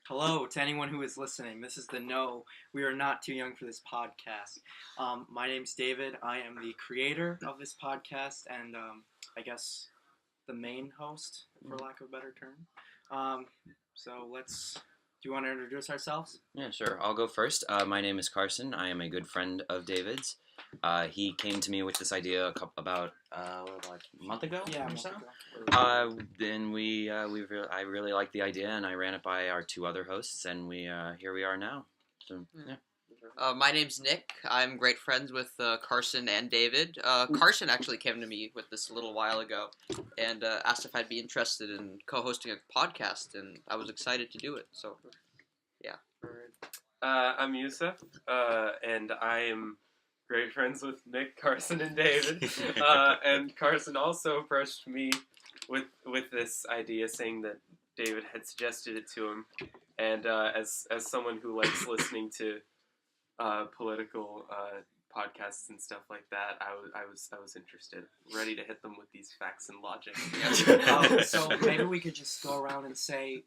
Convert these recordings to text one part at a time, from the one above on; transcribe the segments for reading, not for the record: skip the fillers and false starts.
Hello to anyone who is listening. This is the No, We Are Not Too Young for This podcast. My name's David. I am the creator of this podcast and I guess the main host, for lack of a better term. Do you want to introduce ourselves? Yeah, sure. I'll go first. My name is Carson. I am a good friend of David's. He came to me with this idea about a month ago or so. Then I really liked the idea, and I ran it by our two other hosts, and here we are now. So yeah. My name's Nick. I'm great friends with Carson and David. Carson actually came to me with this a little while ago and asked if I'd be interested in co-hosting a podcast, and I was excited to do it. So, yeah. I'm Yousef, and I am great friends with Nick, Carson, and David. And Carson also approached me with this idea, saying that David had suggested it to him. And as someone who likes listening to political podcasts and stuff like that, I was interested, ready to hit them with these facts and logic. So maybe we could just go around and say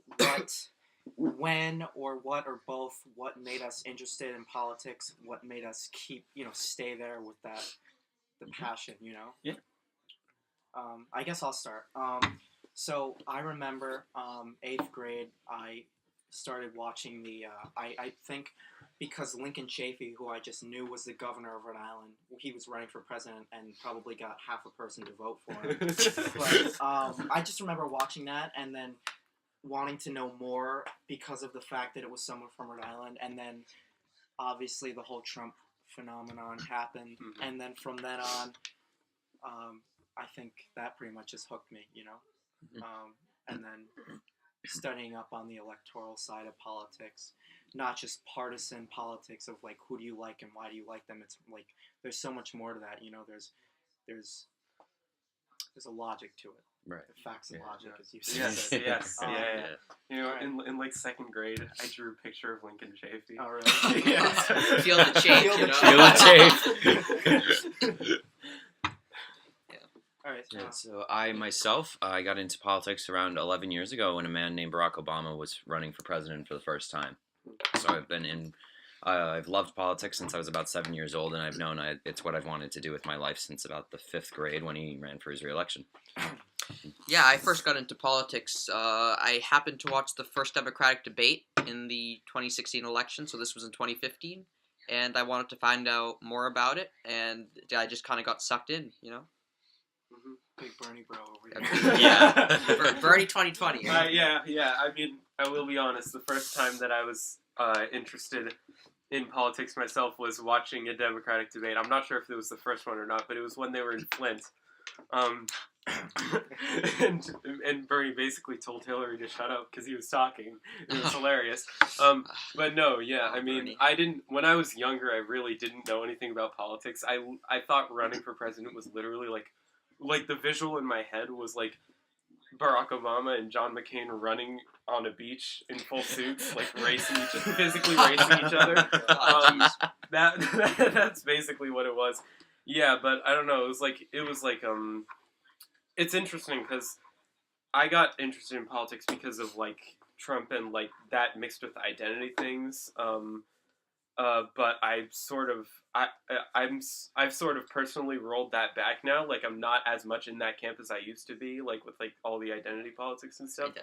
when, or what, or both, what made us interested in politics, what made us stay there with the passion, Yeah. I guess I'll start. So I remember 8th grade, I started watching I think because Lincoln Chafee, who I just knew was the governor of Rhode Island, he was running for president and probably got half a person to vote for him. But I just remember watching that and then wanting to know more because of the fact that it was someone from Rhode Island, and then obviously the whole Trump phenomenon happened, and then from then on, I think that pretty much just hooked me, and then studying up on the electoral side of politics, not just partisan politics of like who do you like and why do you like them. It's like there's so much more to that. There's a logic to it. Right. The facts and logic, as you said. Yes. In like 2nd grade, I drew a picture of Lincoln Chafee. Oh, really? Yes. Feel the chafe. Feel the chafe. All right. Yeah, so I got into politics around 11 years ago when a man named Barack Obama was running for president for the first time. So I've loved politics since I was about 7 years old, and I've known it's what I've wanted to do with my life since about the 5th grade when he ran for his re-election. Yeah, I first got into politics. I happened to watch the first Democratic debate in the 2016 election, so this was in 2015, and I wanted to find out more about it, and I just kind of got sucked in, Big Bernie bro over here. Yeah. Bernie 2020. Yeah. I mean, I will be honest. The first time that I was interested in politics myself was watching a Democratic debate. I'm not sure if it was the first one or not, but it was when they were in Flint. And Bernie basically told Hillary to shut up because he was talking. It was hilarious. But no, yeah, I mean, Bernie. when I was younger, I really didn't know anything about politics. I thought running for president was literally like the visual in my head was like Barack Obama and John McCain running on a beach in full suits, like physically racing each other. That's basically what it was. Yeah, but I don't know. It was like it's interesting because I got interested in politics because of like Trump and like that mixed with identity things. But I've sort of personally rolled that back now. Like I'm not as much in that camp as I used to be, like with like all the identity politics and stuff.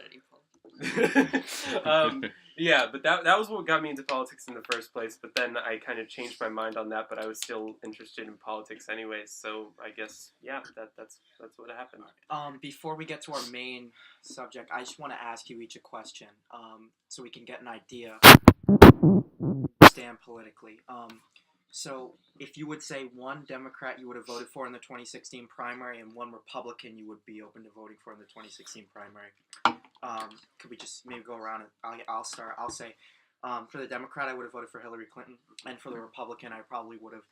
Yeah, but that was what got me into politics in the first place. But then I kind of changed my mind on that. But I was still interested in politics anyways. So I guess that's what happened. Before we get to our main subject, I just want to ask you each a question, so we can get an idea. Stand politically. So if you would say one Democrat you would have voted for in the 2016 primary and one Republican you would be open to voting for in the 2016 primary, could we just maybe go around and I'll start. I'll say for the Democrat I would have voted for Hillary Clinton, and for the Republican I probably would have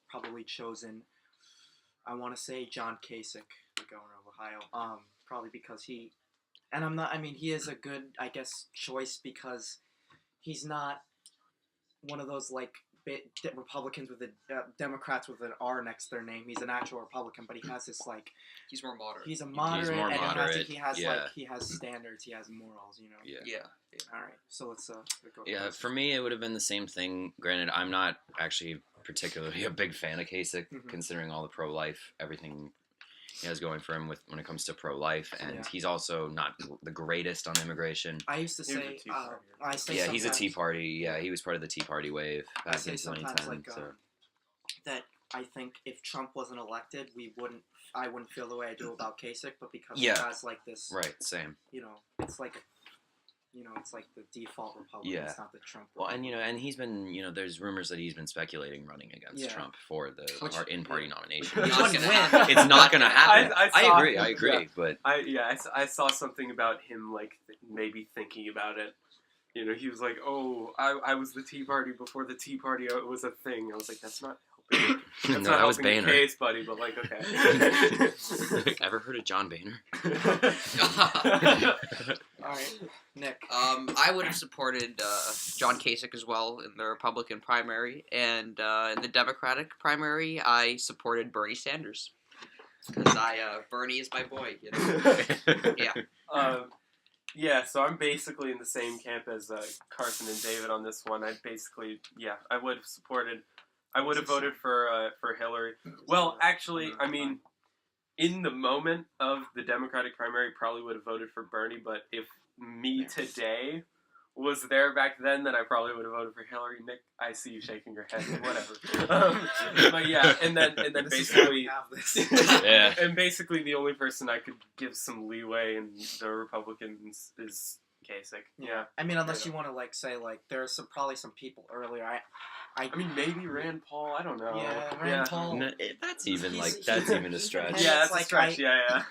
probably chosen, I want to say, John Kasich, the governor of Ohio, probably because he is a good, I guess, choice because he's not one of those like Republicans with Democrats with an R next to their name. He's an actual Republican, but he has this like. He's more moderate. He's a moderate. He's more and moderate. He has yeah. he has standards. He has morals. Yeah. All right. So let's go. Yeah, for me, it would have been the same thing. Granted, I'm not actually particularly a big fan of Kasich, considering all the pro-life, everything he has going for him when it comes to pro-life, and he's also not the greatest on immigration. I used to say, he's a Tea Party. Yeah, he was part of the Tea Party wave back in 2010. Like, that I think if Trump wasn't elected, I wouldn't feel the way I do about Kasich, but because he has like this, right, same. It's like. It's like the default Republican. It's not the Trump Republican. Well, and he's been, there's rumors that he's been speculating running against Trump for the in-party nomination. It's not gonna happen. It's not going to happen. I agree, but I saw something about him like maybe thinking about it. He was like, "Oh, I was the Tea Party before the Tea Party was a thing." I was like, "That's not helping. That's not was helping Boehner. the case, buddy." But like, okay. Ever heard of John Boehner? All right, Nick. I would have supported John Kasich as well in the Republican primary, and in the Democratic primary, I supported Bernie Sanders because Bernie is my boy. Yeah. Yeah, so I'm basically in the same camp as Carson and David on this one. I would have supported. I would have voted for Hillary. Well, actually, I mean, in the moment of the Democratic primary, probably would have voted for Bernie. But if me today was there back then I probably would have voted for Hillary. Nick, I see you shaking your head. Whatever. But yeah, and then basically, and basically the only person I could give some leeway in the Republicans is Kasich. Yeah. I mean, unless you want to say there's probably some people earlier. I mean, maybe Rand Paul. I don't know. Yeah, Rand Paul. No, that's even a stretch. Yeah, that's a stretch. Yeah.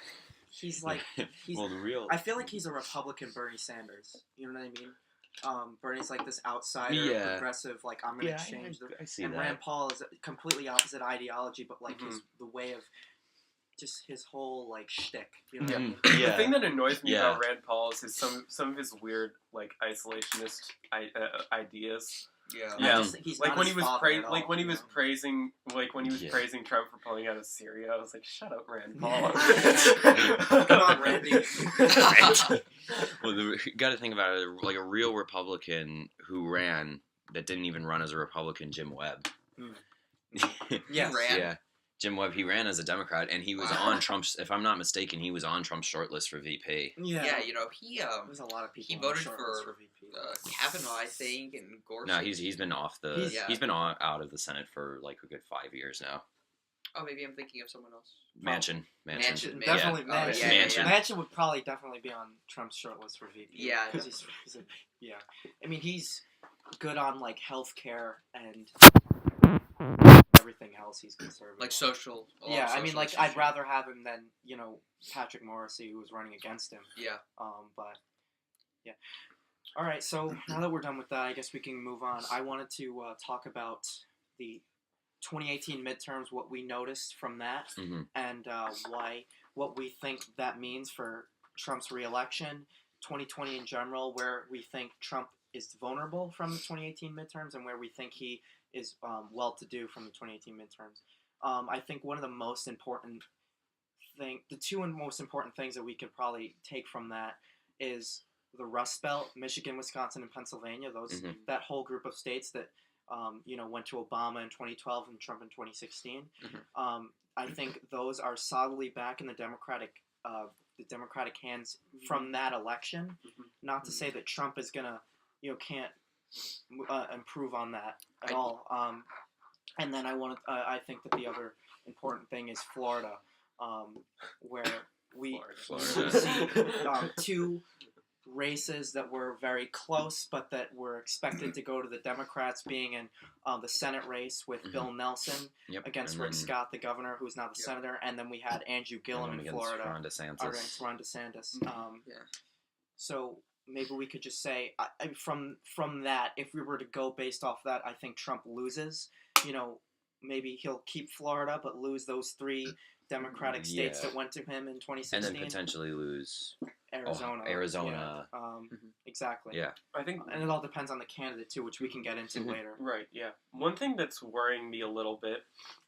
He's well, the real. I feel like he's a Republican Bernie Sanders. You know what I mean? Bernie's like this outsider, progressive. Like I'm gonna change I see and that. Rand Paul is a completely opposite ideology, but like the way of just his whole like shtick. You know? The thing that annoys me about Rand Paul is some of his weird like isolationist ideas. Yeah. When he was praising Trump for pulling out of Syria, I was like, "Shut up, Rand Paul." Come on, Randy. Well, you got to think about it. Like a real Republican who ran that didn't even run as a Republican, Jim Webb. Yes. Yeah. Jim Webb, he ran as a Democrat, and he was on Trump's. If I'm not mistaken, he was on Trump's shortlist for VP. Yeah, he there's a lot of people. He voted for VP. Kavanaugh, I think, and Gorsuch. No, he's been off the. He's been out of the Senate for like a good 5 years now. Oh, maybe I'm thinking of someone else. Manchin. Definitely Manchin. Manchin. Manchin would probably definitely be on Trump's shortlist for VP. Yeah, because he's I mean, he's good on like healthcare and everything else. He's conservative. Like social. I mean, like I'd rather have him than Patrick Morrissey, who was running against him. Yeah. But yeah. All right. So now that we're done with that, I guess we can move on. I wanted to talk about the 2018 midterms, what we noticed from that, and what we think that means for Trump's reelection, 2020 in general, where we think Trump is vulnerable from the 2018 midterms, and where we think he is well-to-do from the 2018 midterms. I think one of the most important the two most important things that we could probably take from that is the Rust Belt, Michigan, Wisconsin, and Pennsylvania. Those that whole group of states that went to Obama in 2012 and Trump in 2016. I think those are solidly back in the Democratic hands from that election. Not to say that Trump is gonna can't improve on that at all. And then I think that the other important thing is Florida, where we see two races that were very close, but that were expected to go to the Democrats, being in the Senate race with Bill Nelson against Rick Scott, the governor, who's now the senator, and then we had Andrew Gillum in Florida against Ron DeSantis. So maybe we could just say from that, if we were to go based off that, I think Trump loses. Maybe he'll keep Florida, but lose those three Democratic states Yeah. that went to him in 2016. And then potentially lose Arizona. Arizona. Yeah. Exactly. Yeah. I think, and it all depends on the candidate too, which we can get into later. right, yeah. One thing that's worrying me a little bit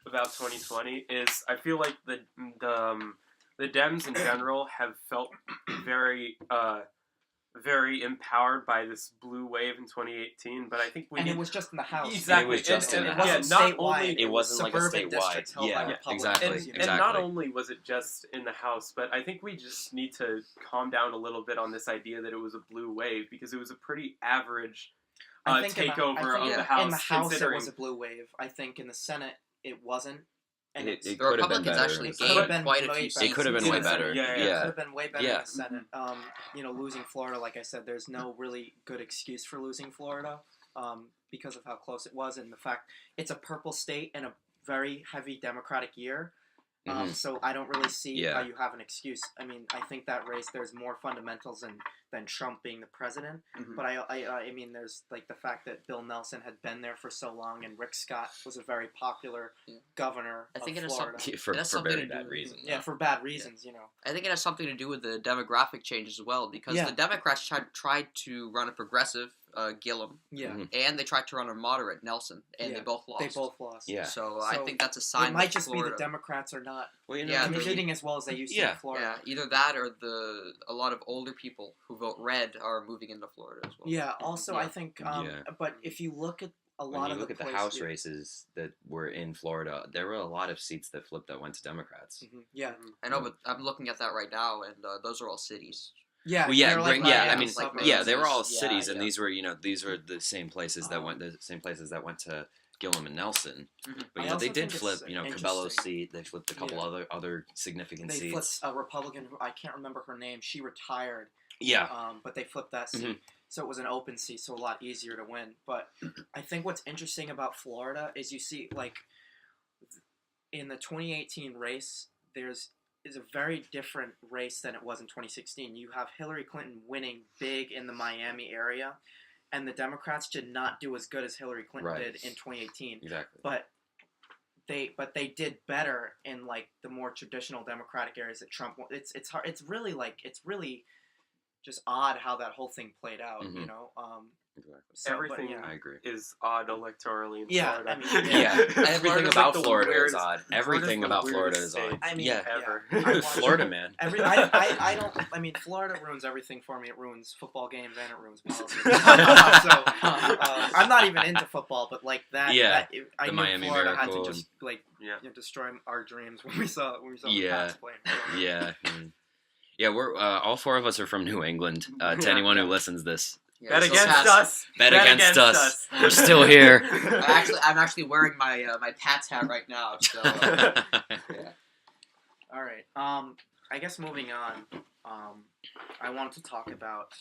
about 2020 is I feel like the Dems in general have felt very very empowered by this blue wave in 2018, but I think it was just in the House. Exactly. It was just in the it House. wasn't not statewide. only It wasn't like a suburban statewide. districts held by Yeah, Republicans, exactly. you know? And not only was it just in the House, but I think we just need to calm down a little bit on this idea that it was a blue wave, because it was a pretty average I think takeover of the House. In the House, considering it was a blue wave. I think in the Senate, it wasn't. And It The could have been Republicans better. actually It could have gained been quite a way few better. It could have been In way the Senate, better. yeah, It Yeah. could have been way better Yeah. in the Senate. Losing Florida, like I said, there's no really good excuse for losing Florida because of how close it was and the fact it's a purple state in a very heavy Democratic year. So I don't really see how you have an excuse. I mean, I think that race, there's more fundamentals than Trump being the president. But I mean, there's like the fact that Bill Nelson had been there for so long, and Rick Scott was a very popular governor of Florida. For very bad reasons. Yeah, for bad reasons, you know. I think it has something to do with the demographic change as well, because Yeah. the Democrats tried to run a progressive, Gillum, Yeah, and they tried to run a moderate, Nelson, and they both lost. they both lost. Yeah. So I So think that's a sign. It might that just Florida, be the Democrats are not Well, you Yeah, competing as well as they used to in Florida. Yeah, either that or a lot of older people who vote red are moving into Florida as well. Yeah. Also, I think. Yeah. But if you look at a when lot you of look the at the places, House races that were in Florida, there were a lot of seats that flipped that went to Democrats. Yeah. I know, but I'm looking at that right now, and those are all cities. Yeah. Well, yeah, they're like I mean, suburbs. they were all Yeah, cities, and yeah. these were the same places that went to Gillum and Nelson. But I they also did think flip, it's Cabello's interesting. seat. They flipped a couple other significant They seats. flipped a Republican who I can't remember her name. She retired. Yeah. But they flipped that seat, so it was an open seat, so a lot easier to win. But I think what's interesting about Florida is you see, like, in the 2018 race, is a very different race than it was in 2016. You have Hillary Clinton winning big in the Miami area, and the Democrats did not do as good as Hillary Clinton did in 2018. Exactly. But they did better in like the more traditional Democratic areas that Trump. It's hard. It's really just odd how that whole thing played out. You know. Exactly. So, everything I agree. is odd electorally in Yeah, Florida. I mean, Everything Florida's about like the Florida is weirdest- odd. Florida's Everything the about Florida weirdest is odd. state I mean, ever. I watch- Florida, man. I don't. I mean, Florida ruins everything for me. It ruins football games and it ruins politics. I'm not even into football, but like that. Yeah, I the knew Miami Florida had Miracle to just like Yeah. destroy our dreams when we saw the Yeah. Pats playing. Yeah. Yeah, we're all four of us are from New England. To anyone who listens this, Yeah, Bet so against Pats- us. bet against us. We're still here. I'm actually wearing my my Pats hat right now. So yeah. All right. I guess moving on. I wanted to talk about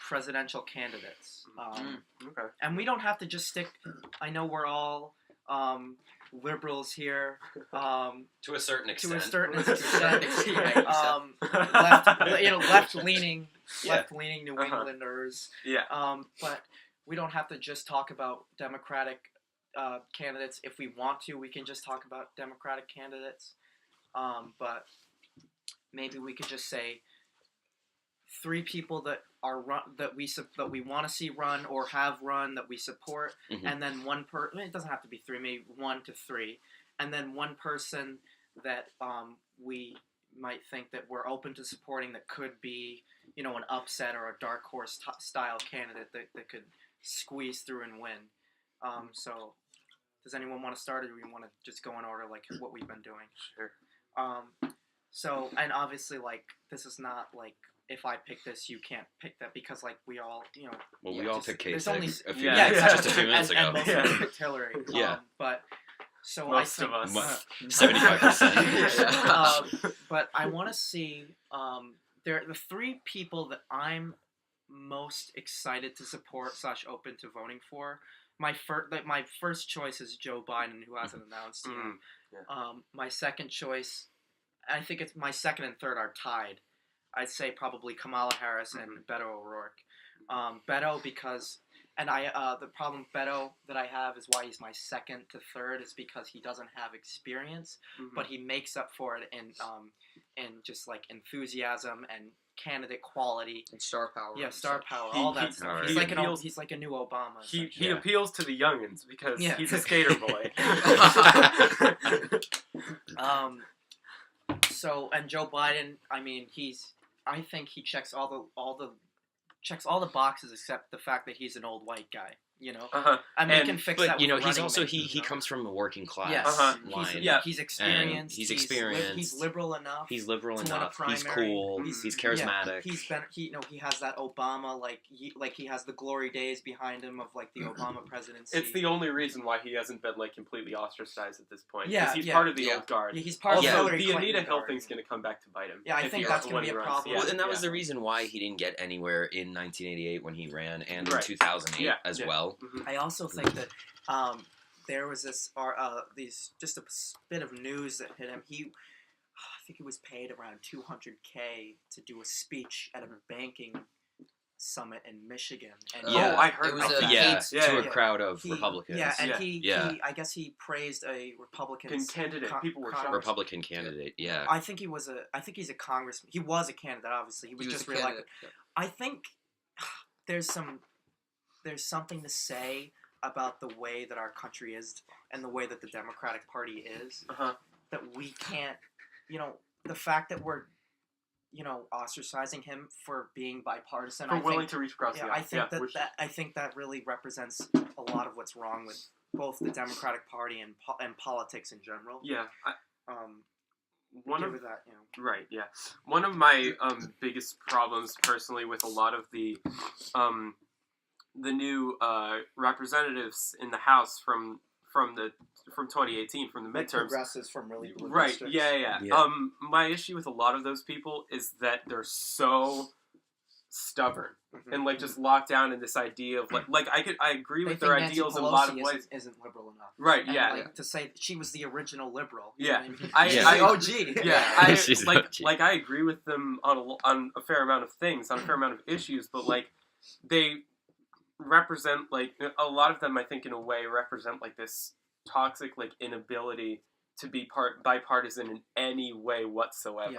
presidential candidates. Okay. And we don't have to just stick. I know we're all liberals here. To a certain To extent. a certain extent. extent. Left leaning New Englanders. Yeah. But we don't have to just talk about Democratic candidates. If we want to, we can just talk about Democratic candidates. But maybe we could just say 3 people that are that we want to see run or have run that we support, and then one person. It doesn't have to be 3, maybe 1 to 3, and then one person that we might think that we're open to supporting that could be, an upset or a dark horse style candidate that could squeeze through and win. So, does anyone want to start, or do we want to just go in order like what we've been doing? Sure. So, and obviously, like, this is not like, if I pick this, you can't pick that, because, like, we all, Well, we all picked there's Kasich only a few Yeah, just a few minutes and ago. most of us picked Hillary. Yeah. But, so Most I of think, us. 75%. but I want to see, the 3 people that I'm most excited to support / open to voting for. My first choice is Joe Biden, who hasn't announced yet. My second choice, I think it's my second and third are tied. I'd say probably Kamala Harris and Beto O'Rourke. Beto, because And the problem Beto that I have is why he's my second to third is because he doesn't have experience, but he makes up for it in just like enthusiasm and candidate quality and star power. Yeah, star power, all that stuff. He's like a new Obama. He appeals to the youngins because he's a skater boy. So and Joe Biden, I mean, I think he checks all the boxes except the fact that he's an old white guy. You know, I mean, we can fix that. But he's also he comes from a working class line. He's experienced. He's experienced. He's liberal enough. He's cool. He's charismatic. He has that Obama he has the glory days behind him of like the Obama presidency. It's the only reason why he hasn't been like completely ostracized at this point. Yeah, he's part of the old guard. Yeah, he's part of the Anita Hill thing's going to come back to bite him. Yeah, I think that's going to be a problem. Well, and that was the reason why he didn't get anywhere in 1988 when he ran, and in 2008 as well. Mm-hmm. I also think that there was just a bit of news that hit him. I think he was paid around $200K to do a speech at a banking summit in Michigan. And I heard to a crowd of Republicans. Yeah, and I guess he praised a Republican candidate. People were shocked. Republican candidate. Yeah, I think he's a congressman. He was a candidate. Obviously, he was just reelected. Yeah. I think there's something to say about the way that our country is and the way that the Democratic Party is, that we can't, the fact that we're, ostracizing him for being bipartisan. Willing to reach across the aisle. I think that really represents a lot of what's wrong with both the Democratic Party and politics in general. Yeah. Right. Yeah. One of my biggest problems personally with a lot of the new representatives in the House from 2018 from the midterms, progressives from really blue right? districts. Yeah. My issue with a lot of those people is that they're so stubborn and like just locked down in this idea of I agree with their ideals in a lot of ways. Isn't liberal enough, right? And yeah, to say that she was the original liberal. Yeah, I OG. Yeah, I agree with them on a fair amount of things, on a fair amount of issues, but like they represent a lot of them, I think, in a way represent like this toxic inability to be bipartisan in any way whatsoever.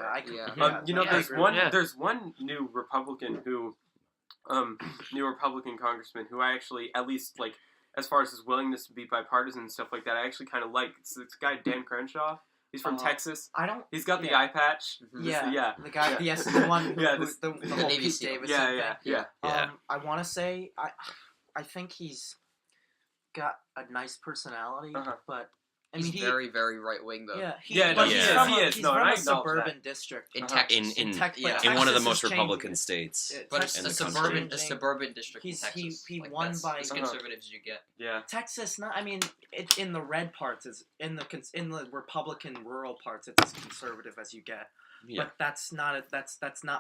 There's one new Republican congressman who I actually, at least as far as his willingness to be bipartisan and stuff like that, I actually kind of like. It's this guy Dan Crenshaw. He's from Texas. He's got the eye patch. Yeah. The guy. Yes, the one. The whole Navy Pete SEAL. Davidson Yeah. I want to say I think he's got a nice personality, but he's very, very right wing though. He's from a suburban district in Texas, in one of the most Republican states. But it's a suburban district. In Texas. He won by as conservative as you get. Yeah, Texas. It's in the red parts. Is in the Republican rural parts. It's as conservative as you get. Yeah. But that's not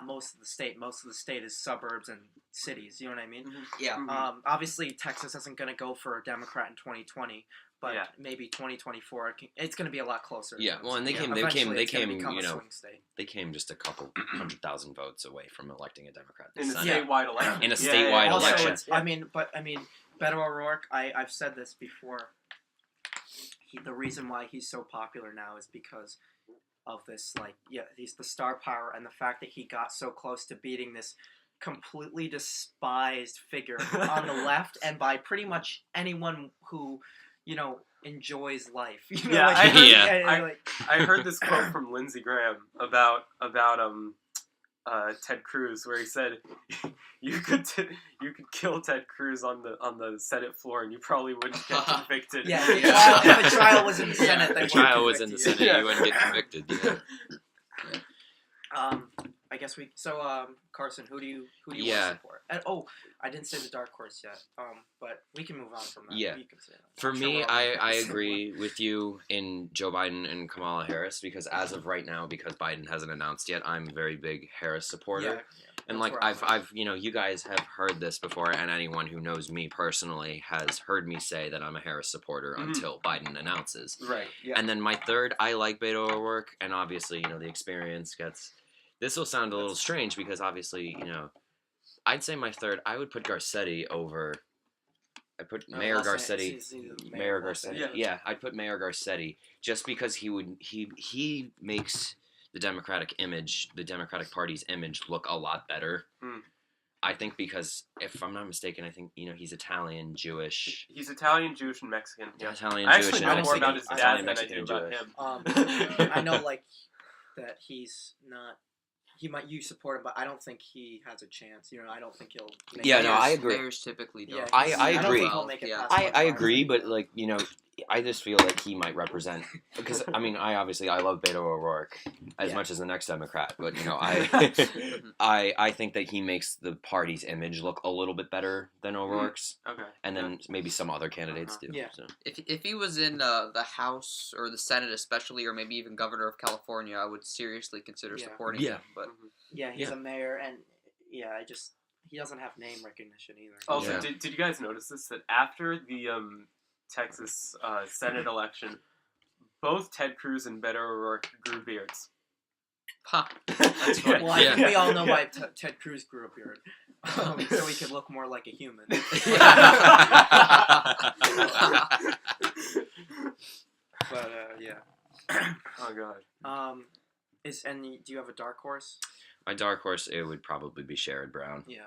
most of the state. Most of the state is suburbs and cities. You know what I mean? Mm-hmm. Yeah. Obviously, Texas isn't going to go for a Democrat in 2020, but maybe 2024. It's going to be a lot closer. Yeah. Well, and they came. They came just a couple 100,000 votes away from electing a Democrat in a statewide election. In a statewide election. Beto O'Rourke. I've said this before. The reason why he's so popular now is because of this, he's the star power and the fact that he got so close to beating this completely despised figure on the left and by pretty much anyone who, enjoys life. I heard this quote from Lindsey Graham about Ted Cruz, where he said, "You could kill Ted Cruz on the Senate floor, and you probably wouldn't get convicted." If the trial was in the Senate, you wouldn't get convicted. Yeah. I guess we. So, Carson, who do you want to support? And, I didn't say the dark horse yet. But we can move on from that. Yeah. You can say that. For me, I agree with you in Joe Biden and Kamala Harris because as of right now, because Biden hasn't announced yet, I'm a very big Harris supporter. Yeah. And I've you guys have heard this before, and anyone who knows me personally has heard me say that I'm a Harris supporter until Biden announces. Right. Yeah. And then my third, I like Beto O'Rourke, and obviously, the experience gets. This will sound a little strange because obviously, I'd say my third, I would put Garcetti over Mayor Garcetti. It's either Mayor or Garcetti. Yeah, I'd put Mayor Garcetti just because he makes the Democratic Party's image look a lot better. I think because, if I'm not mistaken, I think he's Italian, Jewish. He's Italian, Jewish, and Mexican. Yeah. Italian, I Jewish, actually and know more about Mexican. his dad Italian, than I Mexican, do and about Jewish. him. I know, like, that he's not. You support him, but I don't think he has a chance. I don't think he'll. Make Yeah, it. no, I agree. Mayors typically don't. Yeah, I don't agree. think he'll make it past I like agree, primary. but like I just feel like he might represent because I love Beto O'Rourke as much as the next Democrat, but I think that he makes the party's image look a little bit better than O'Rourke's. Okay. And then maybe some other candidates do. Yeah. So. If he was in the House or the Senate especially, or maybe even governor of California, I would seriously consider supporting him. But Yeah, he's a mayor, and he doesn't have name recognition either. Also, did you guys notice this? That after the Texas Senate election, both Ted Cruz and Beto O'Rourke grew beards. huh, that's funny. Well, I think we all know why Ted Cruz grew a beard, so he could look more like a human. But Oh god. do you have a dark horse? My dark horse, it would probably be Sherrod Brown. Yeah.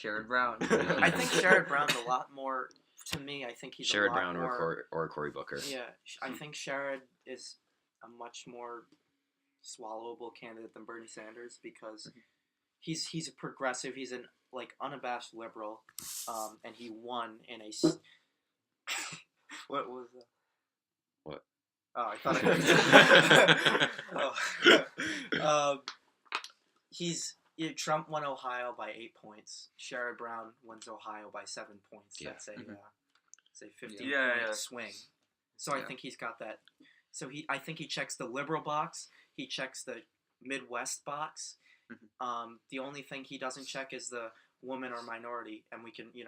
Sherrod Brown. I think Sherrod Brown's a lot more. To me, I think he's Sherrod a lot Brown more. or Cory Booker. Yeah, I think Sherrod is a much more swallowable candidate than Bernie Sanders because he's a progressive. He's an unabashed liberal, and he won in a. What was that? What? Oh, I thought Trump won Ohio by 8 points. Sherrod Brown wins Ohio by 7 points. Yeah. That's a 15 point swing. So I think he's got that. So I think he checks the liberal box. He checks the Midwest box. The only thing he doesn't check is the woman or minority, and we can, you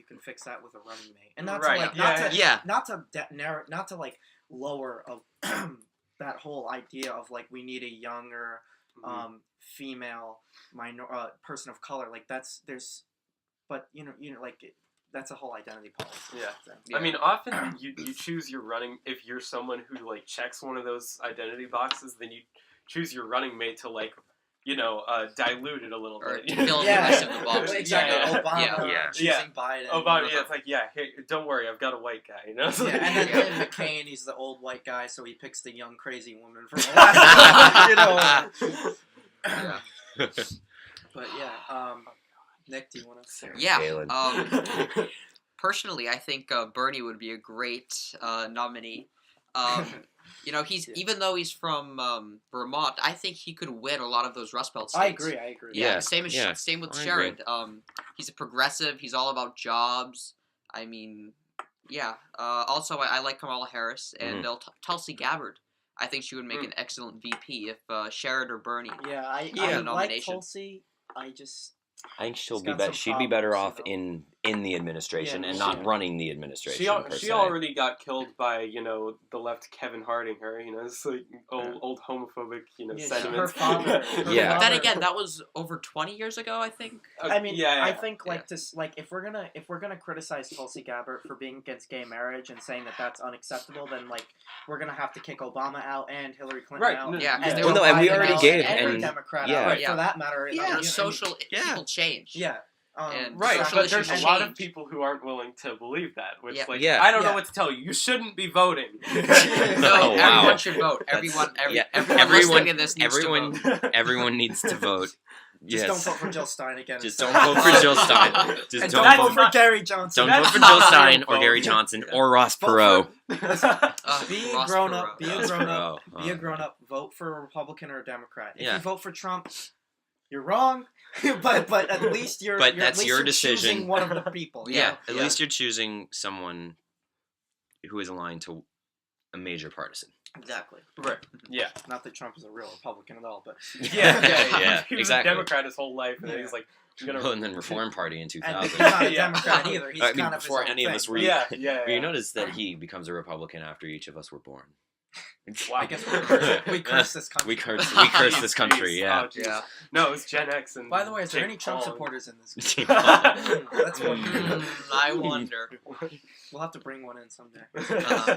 can fix that with a running mate, and not to lower of that whole idea of we need a younger female person of color, that's a whole identity politics. Yeah. thing. I mean, often you choose your running if you're someone who checks one of those identity boxes, then you choose your running mate to dilute it a little Or bit. to fill in the rest of the box. Exactly. Yeah. Obama choosing Biden. Obama, it's hey, don't worry, I've got a white guy, And then McCain, he's the old white guy, so he picks the young crazy woman from Alaska. But Nick, do you want to say? Yeah. Personally, I think Bernie would be a great nominee. Even though he's from Vermont, I think he could win a lot of those Rust Belt states. I agree. Yeah, same with Sherrod. He's a progressive. He's all about jobs. I mean, also, I like Kamala Harris and Tulsi Gabbard. I think she would make an excellent VP if Sherrod or Bernie. Yeah, I like Tulsi. I think she'd be better off in the administration and not running the administration. She already got killed by the left Kevin Harding her. It's old homophobic sentiments. Her father. Then again, that was over 20 years ago, I think. I mean, I think if we're gonna criticize Tulsi Gabbard for being against gay marriage and saying that that's unacceptable, then we're gonna have to kick Obama out and Hillary Clinton out. Yeah, and we already gave every Democrat out, for that matter. Social people change. Yeah. But there's a lot of people who aren't willing to believe that. Which, I don't know what to tell you. You shouldn't be voting. Everyone should vote. Everyone listening to this needs to vote. Everyone needs to vote. Just don't vote for Jill Stein again. Just don't vote for Jill Stein. Just don't vote for Gary Johnson. Don't vote for Jill Stein or Gary Johnson or Ross Perot. Be a grown up. Be a grown up. Vote for a Republican or a Democrat. If you vote for Trump, you're wrong. but at least you're. That's your decision. Choosing one of the people. At least you're choosing someone who is aligned to a major partisan. Exactly. Right. Yeah. Not that Trump is a real Republican at all, but he was a Democrat his whole life, and then he's like, and then Reform Party in 2000. He's not a Democrat either. He's kind of before his own any thing. of us were. Yeah. You notice that he becomes a Republican after each of us were born. I guess we curse this country. We curse this country. Yeah. Oh, yeah. No, it was Gen X and. By the way, is there Jake any Trump Paul. supporters in this? Jake That's one. I wonder. We'll have to bring one in someday. Uh,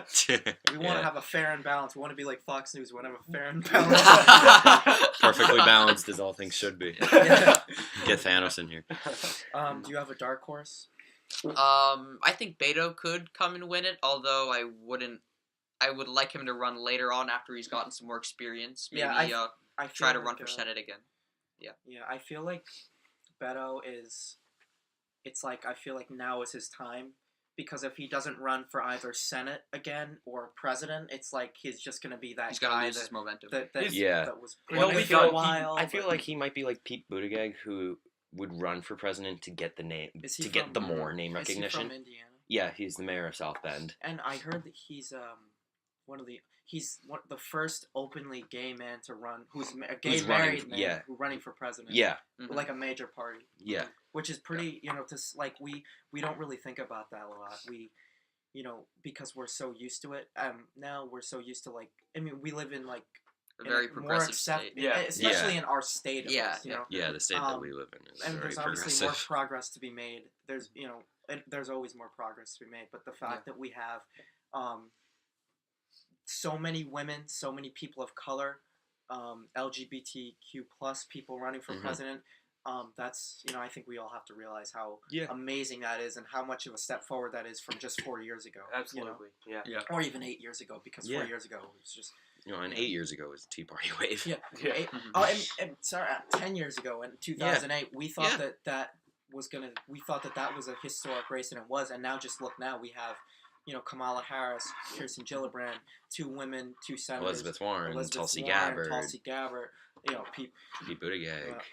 We want to have a fair and balanced. We want to be like Fox News. We want to have a fair and balanced. Perfectly balanced as all things should be. Yeah. Get Thanos in here. Do you have a dark horse? I think Beto could come and win it, although I wouldn't. I would like him to run later on after he's gotten some more experience. Maybe Yeah, I try to feel run like, for Senate again. Yeah, I feel like Beto is. It's like I feel like now is his time because if he doesn't run for either Senate again or president, it's like he's just gonna be that He's guy gonna lose that, his momentum. that was He'll running be for a done. while. I feel but- like he might be like Pete Buttigieg, who would run for president to get the name, Is he to get the from- more name Is he recognition. from Indiana? Yeah, he's the mayor of South Bend. And I heard that he's the first openly gay man to run who's a gay Who's running, married man yeah. who running for president. Yeah, Mhm. Like a major party. yeah, Which is pretty, like we don't really think about that a lot. We, because we're so used to it. Now we're so used to we live in like A in very more progressive state. Yeah. especially in our state. At Yeah, least, yeah. yeah. The state that we live in is And very there's obviously more progressive. progress to be made. There's and there's always more progress to be made. But the fact that we have so many women, so many people of color, LGBTQ plus people running for Mhm. president, that's I think we all have to realize how Yeah. amazing that is and how much of a step forward that is from just 4 years ago. Absolutely. Yeah. Or even 8 years ago, because 4 Yeah. years ago it was just And 8 years ago was the Tea Party wave. Yeah. Yeah. and sorry, 10 years ago in 2008, we thought that was that was a historic race, and it was. And now, just look now, we have, Kamala Harris, Kirsten Gillibrand, 2 women, 2 senators, Elizabeth Warren, Tulsi Warren, Gabbard, Tulsi Gabbard, Pete. Pete Buttigieg,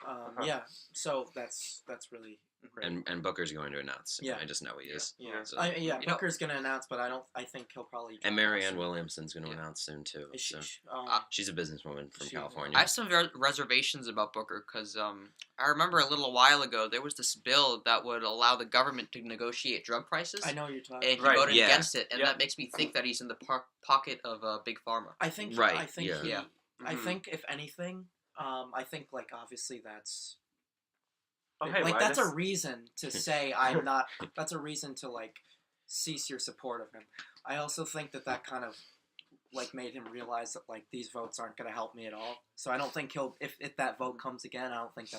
Yeah, so that's really great. and Booker's going to announce. Yeah. I just know he is. Yeah, So- Booker's gonna announce, but I think he'll probably. And Marianne Williamson's going to announce soon too. Is she, So she's a businesswoman from she- California. I have some reservations about Booker because I remember a little while ago there was this bill that would allow the government to negotiate drug prices, I know you're talking. and he Right, voted yeah. against it, and Yeah. that makes me think that he's in the pocket of Big Pharma. I think. Right, I think. yeah. He, Yeah. I Mhm. think if anything, I think obviously that's. Oh, hey, That's a Linus. reason to say I'm not. That's a reason to cease your support of him. I also think that kind of made him realize that these votes aren't going to help me at all. So I don't think if that vote comes again, I don't think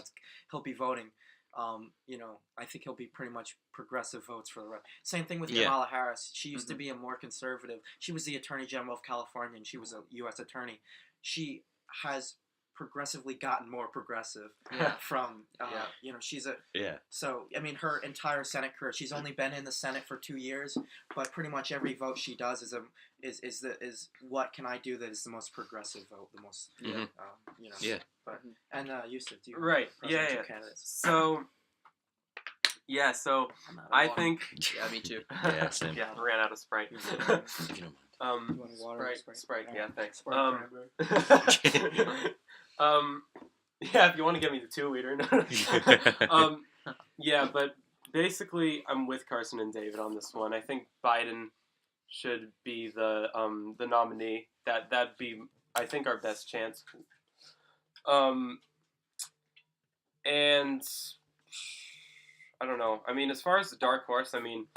he'll be voting. I think he'll be pretty much progressive votes for the rest. Same thing with Yeah. Kamala Harris. She used to Mhm. be a more conservative. She was the Attorney General of California, and she was a U.S. attorney. She has progressively gotten more progressive Yeah. from Yeah. she's a Yeah. so her entire Senate career, she's only been in the Senate for 2 years, but pretty much every vote she does is what can I do that is the most progressive vote, the most Mhm. Yeah. But and Yousef, do you Right. have Yeah. presidential Yeah. candidates? So. Yeah. So I'm out of I water. think. Yeah, me too. Yeah, same. Yeah. Ran out of Sprite. If you don't mind. You want water or Sprite. Yeah. Thanks. Sprite cranberry. Yeah, if you want to give me the 2-liter. Yeah, but basically, I'm with Carson and David on this one. I think Biden should be the nominee. That'd be, I think, our best chance. And I don't know. I mean, as far as the dark horse, I mean,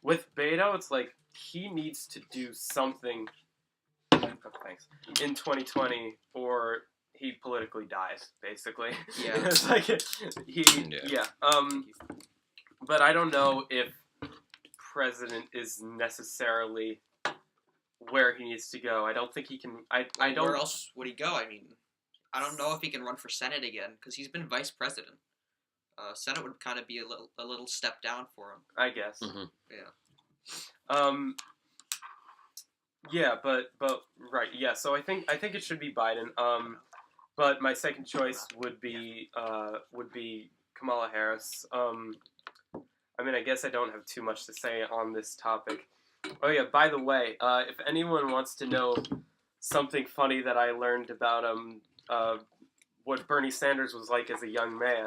with Beto, it's like he needs to do something. Oh, thanks. In 2020, or he politically dies, basically. Yeah. It's like but I don't know if president is necessarily where he needs to go. I don't think he can. I don't. Where else would he go? I mean, I don't know if he can run for Senate again because he's been vice president. Senate would kind of be a little step down for him. I guess. Mhm. Yeah. Yeah, but right. Yeah. So I think it should be Biden. But my second choice would be Kamala Harris. I mean, I guess I don't have too much to say on this topic. Oh yeah, by the way, if anyone wants to know something funny that I learned about what Bernie Sanders was like as a young man,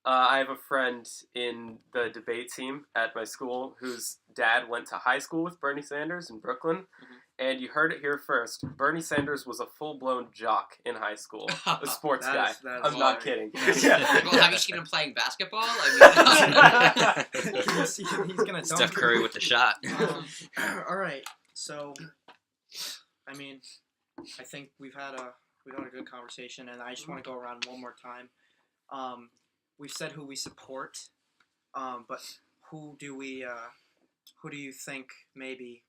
I have a friend in the debate team at my school whose dad went to high school with Bernie Sanders in Brooklyn. And you heard it here first. Bernie Sanders was a full-blown jock in high school. A sports guy. I'm not kidding. Yeah. Well, have you seen him playing basketball? I mean, he's gonna dunk. Steph Curry with the shot. All right. So, I mean, I think we've had a good conversation, and I just want to go around one more time. We've said who we support, but who do you think maybe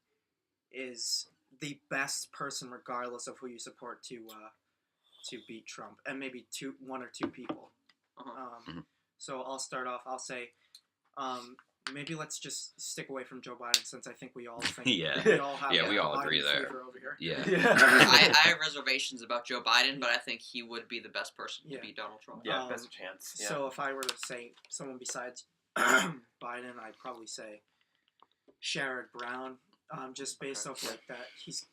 is the best person, regardless of who you support, to beat Trump, and maybe one or two people. So I'll start off. I'll say, maybe let's just stick away from Joe Biden, since I think we all think we all have we all Biden agree there. fever over here. Yeah. I have reservations about Joe Biden, but I think he would be the best person to beat Donald Trump. Yeah, best chance. Yeah. So if I were to say someone besides Biden, I'd probably say Sherrod Brown. Just based off like that, he's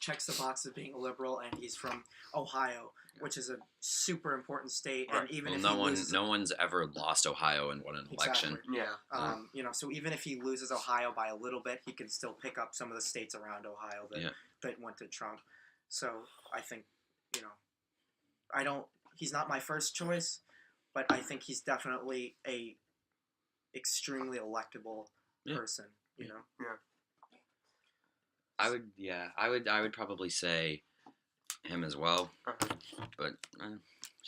checks the box of being a liberal, and he's from Ohio, which is a super important state. Right. And even no one's ever lost Ohio and won an election. Yeah. So even if he loses Ohio by a little bit, he can still pick up some of the states around Ohio that went to Trump. So I think, he's not my first choice, but I think he's definitely a extremely electable person. I would probably say him as well, but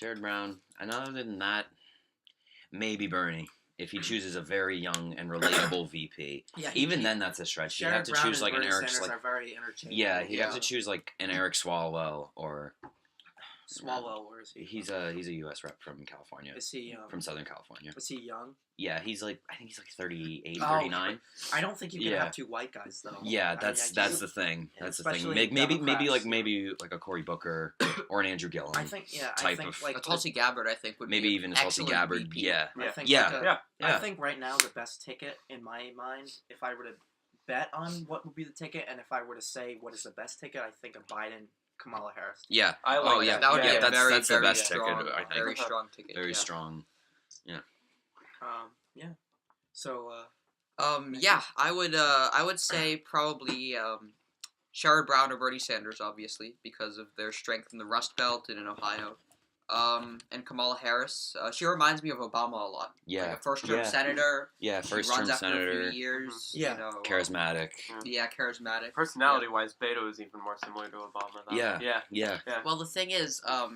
Sherrod Brown. And other than that, maybe Bernie, if he chooses a very young and relatable VP. Yeah, even then that's a stretch. He'd Sherrod have to Brown choose like an Bernie Eric. Sanders are very interchangeable. Yeah, he'd have to choose like an Eric Swalwell or. Swalwell, where is he? He's a U.S. rep from California. Is he from Southern California? Is he young? Yeah, I think he's like 38, 39. I don't think you can have two white guys though. Yeah, that's the thing. That's the thing. Maybe like a Cory Booker or an Andrew Gillum. I think like a Tulsi Gabbard. I think would maybe be even a Tulsi Gabbard. VP. Yeah, I think right now the best ticket in my mind, if I were to bet on what would be the ticket, and if I were to say what is the best ticket, I think of Biden. Kamala Harris. Yeah. I like that. That would be a very, that's very the best strong, ticket, I think. Very strong ticket. Very strong. Yeah. So. I would say probably Sherrod Brown or Bernie Sanders, obviously, because of their strength in the Rust Belt and in Ohio. And Kamala Harris. She reminds me of Obama a lot. Yeah. Like a first-term senator. Yeah, She first-term runs after senator. a few years. Yeah. Charismatic. Charismatic. Personality-wise, Beto is even more similar to Obama, though. Yeah. Well, the thing is, I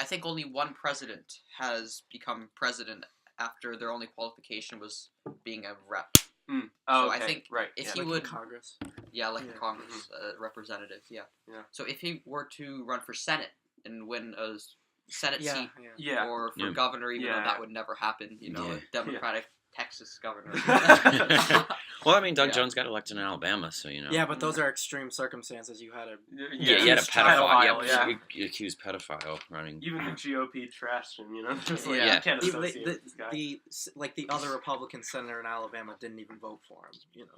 think only one president has become president after their only qualification was being a rep. Oh, so I think if he would Congress. Yeah, like a Congress representative. Yeah. So if he were to run for Senate and win a Senate seat, or for governor, even though that would never happen, a Democratic Texas governor. Well, I mean, Doug Jones got elected in Alabama, so Yeah, but those are extreme circumstances. You had a you had a pedophile. You accused pedophile running. Even the GOP trashed him. Just you can't associate with this guy. The other Republican senator in Alabama didn't even vote for him.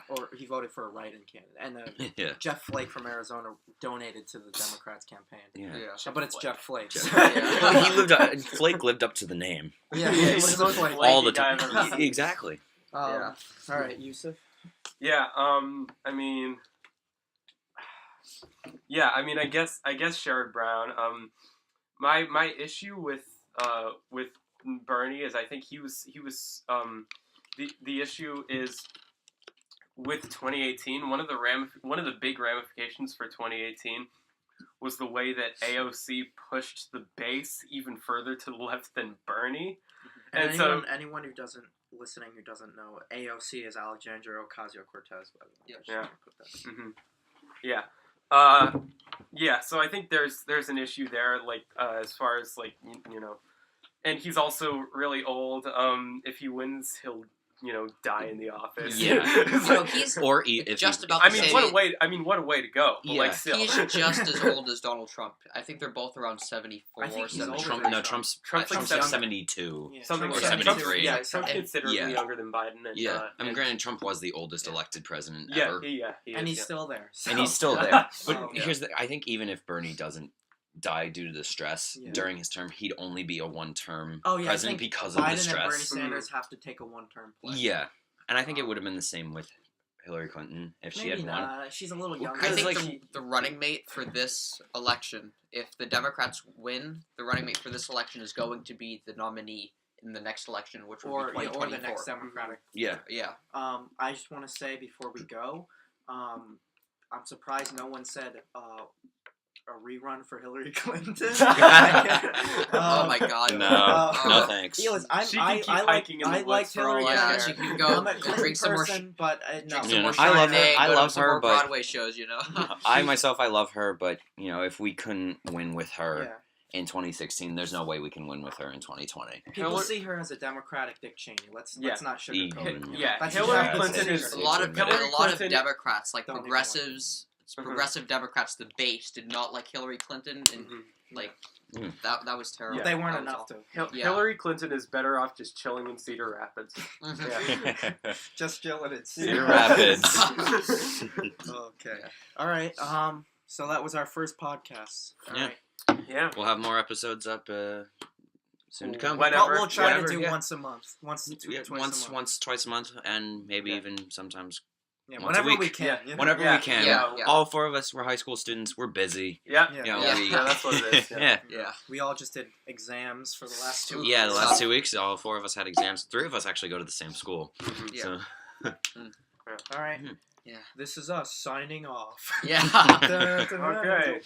Or he voted for a write-in candidate, and Jeff Flake from Arizona donated to the Democrats' campaign. But it's Jeff Flake. Flake lived up to the name. Yeah, all the time. Exactly. All right, Yousef. I guess Sherrod Brown. My issue with Bernie is I think he was the issue is with 2018. One of the big ramifications for 2018 was the way that AOC pushed the base even further to the left than Bernie. And anyone who doesn't know, AOC is Alexandria Ocasio-Cortez, by the way. So I think there's an issue there, like as far as and he's also really old. If he wins, he'll die in the office. He's just about. What a way to go. But still. He's just as old as Donald Trump. I think they're both around 74. I think he's older Trump. Trump's like 72 or 73. Trump's considerably younger than Biden. Granted, Trump was the oldest elected president ever. And he's still there. But I think even if Bernie doesn't die due to the stress during his term, he'd only be a one-term president because of the stress. Biden and Bernie Sanders have to take a one-term place. Yeah, and I think it would have been the same with Hillary Clinton if she had won. She's a little younger. I think the running mate for this election, if the Democrats win, the running mate for this election is going to be the nominee in the next election, which will be 2024. Or the next Democratic. Yeah. I just want to say before we go, I'm surprised no one said a rerun for Hillary Clinton. Oh my God! No thanks. I like Hillary. Yeah, she can go drink some more. But I love her, but Broadway shows. I love her, but if we couldn't win with her in 2016, there's no way we can win with her in 2020. People see her as a Democratic Dick Cheney. Let's not sugarcoat it. Hillary Clinton is a lot of Democrats, like progressives. Progressive Democrats, the base, did not like Hillary Clinton, and that was terrible. But they weren't enough to. Hillary Clinton is better off just chilling in Cedar Rapids. Just chilling in Cedar Rapids. Okay. All right. So that was our first podcast. All right. Yeah. We'll have more episodes up soon to come. We'll try to do once a month. Twice a month, and maybe even sometimes. Yeah, whenever we can. Whenever we can. Yeah. All four of us, we're high school students. We're busy. Yeah. That's what it is. Yeah. We all just did exams for the last 2 weeks. Yeah, the last 2 weeks, all four of us had exams. 3 of us actually go to the same school. So. All right. Yeah. This is us signing off. Yeah. Okay.